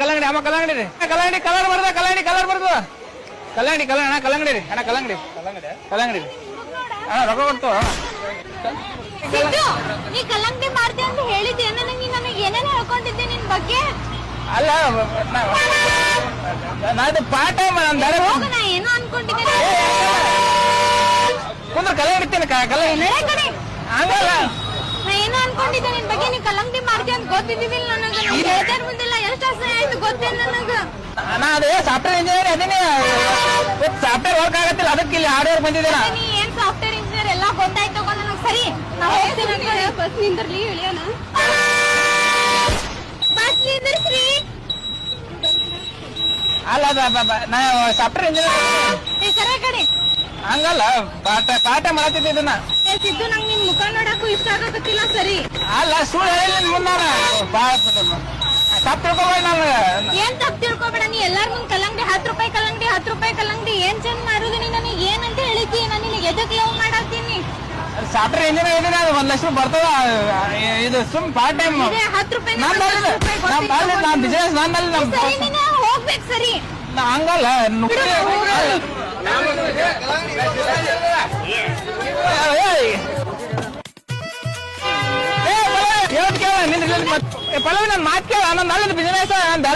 ಕಲ್ಲಂಗಡಿ ಅಮ್ಮ ಕಲ್ಲಂಗಡಿ ರೀ ಕಲ್ಲಂಗಡಿ ಕಲರ್ ಬರ್ದ ಕಲ್ಲಂಗಡಿ ಕಲರ್ ಬರ್ದು ಕಲ್ಲಂಗಡಿ ಅಣ್ಣ ಕಲ್ಲಂಗಡಿ ರೀ ಅಣ್ಣ ಕಲ್ಲಂಗಡಿ ಕಲ್ಲಂಗಡಿ ಅಣ್ಣ ರೊಕ್ಕ ಕೊಡ್ತು ನೀ ಕಲ್ಲಂಗಡಿ ಮಾಡ್ತಿ ಅಂತ ಹೇಳಿದ್ದೆ ನನಗೆ ನನಗೆ ಏನೇನು ಹೇಳ್ಕೊಂಡಿದ್ದೆ ನಿನ್ ಬಗ್ಗೆ ಅಲ್ಲ ನಾದು ಪಾಠ ಹೋಗ ನಾ ಏನೋ ಅನ್ಕೊಂಡಿದ್ದೆ ಕುಂದ್ರ ಕಲ್ಲಂಗಡಿ ತಿನ್ನ ಕಲ್ಲಂಗಡಿ ಹಂಗಲ್ಲ ನಾ ಏನೋ ಅನ್ಕೊಂಡಿದ್ದೆ ನಿನ್ ಬಗ್ಗೆ ನೀ ಕಲ್ಲಂಗಡಿ ಮಾಡ್ತಿ ಅಂತ ಗೊತ್ತಿದ್ದಿಲ್ಲ ನನಗೆ ಹೇಳ್ತಾರ ಮುಂದಿಲ್ಲ ಎಷ್ಟು ವರ್ಷ ಆಯ್ತು ಗೊತ್ತೇನು ನನಗ ನಾ ಅದೇ ಸಾಫ್ಟ್ವೇರ್ ಇಂಜಿನಿಯರ್ ಅದೀನಿ ಸಾಫ್ಟ್ವೇರ್ ವರ್ಕ್ ಆಗತ್ತಿಲ್ಲ ಅದಕ್ಕೆ ಇಲ್ಲಿ ಹಾರ್ಡ್ವೇರ್ ಬಂದಿದ್ದೇನ ನೀ ಏನ್ ಸಾಫ್ಟ್ವೇರ್ ಇಂಜಿನಿಯರ್ ಎಲ್ಲ ಗೊತ್ತಾಯ್ತು ನನಗೆ ಸರಿ ನಾ ಹೋಗ್ತೀನಿ ಬಸ್ ನಿಂದರ್ಲಿ ಇಳಿಯೋಣ ಬಸ್ ನಿಂದರ್ಸ್ರಿ ಅಲ್ಲ ನಾ ಸಾಫ್ಟ್ವೇರ್ ಇಂಜಿನಿಯರ್ ಸರ ಕಡೆ ಹಂಗಲ್ಲ ಪಾಠ ಮಾಡತ್ತಿದ್ದೆ ಇದನ್ನ ಸಿದ್ದು ನಂಗೆ ನಿನ್ ಮುಖ ನೋಡಕ್ಕೂ ಇಷ್ಟ ಆಗತ್ತಿಲ್ಲ ಸರಿ ಅಲ್ಲ ಸುಳ್ಳು ಹೇಳಿಲ್ಲ ಮುಂದಾನ ತಪ್ಪು ತಿಳ್ಕೊಬೇಡ ನಾನು ಏನ್ ತಪ್ಪು ತಿಳ್ಕೊಬೇಡ ನೀ ಎಲ್ಲಾರ ಮುಂದ್ ಕಲ್ಲಂಗಡಿ 10 ರೂಪಾಯಿ ಕಲ್ಲಂಗಡಿ 10 ರೂಪಾಯಿ ಕಲ್ಲಂಗಡಿ ಏನ್ ಚಂದ ಮಾರುದು ನೀ ನನಗೆ ಏನಂತ ಹೇಳಿದ್ದಿ ನಾನು ನಿನಗೆ ಎದಕ್ ಲವ್ ಮಾಡಾತೀನಿ ಸಾಫ್ಟ್ವೇರ್ ಇಂಜಿನಿಯರ್ ಇದೀನಿ ಅದು 1 ಲಕ್ಷ ಬರ್ತದ ಇದು ಸುಮ್ ಪಾರ್ಟ್ ಟೈಮ್ 10 ರೂಪಾಯಿ ನಾನ್ ಬಿಸಿನೆಸ್ ನನ್ನಲ್ಲಿ ಹೋಗ್ಬೇಕು ಸರಿ ಹಂಗಲ್ಲ ಪಲ್ಲವಿ ನನ್ ಮಾತ್ ಕೇಳ ನನ್ನ ಬಿಸಿನೆಸ್ ನಾನು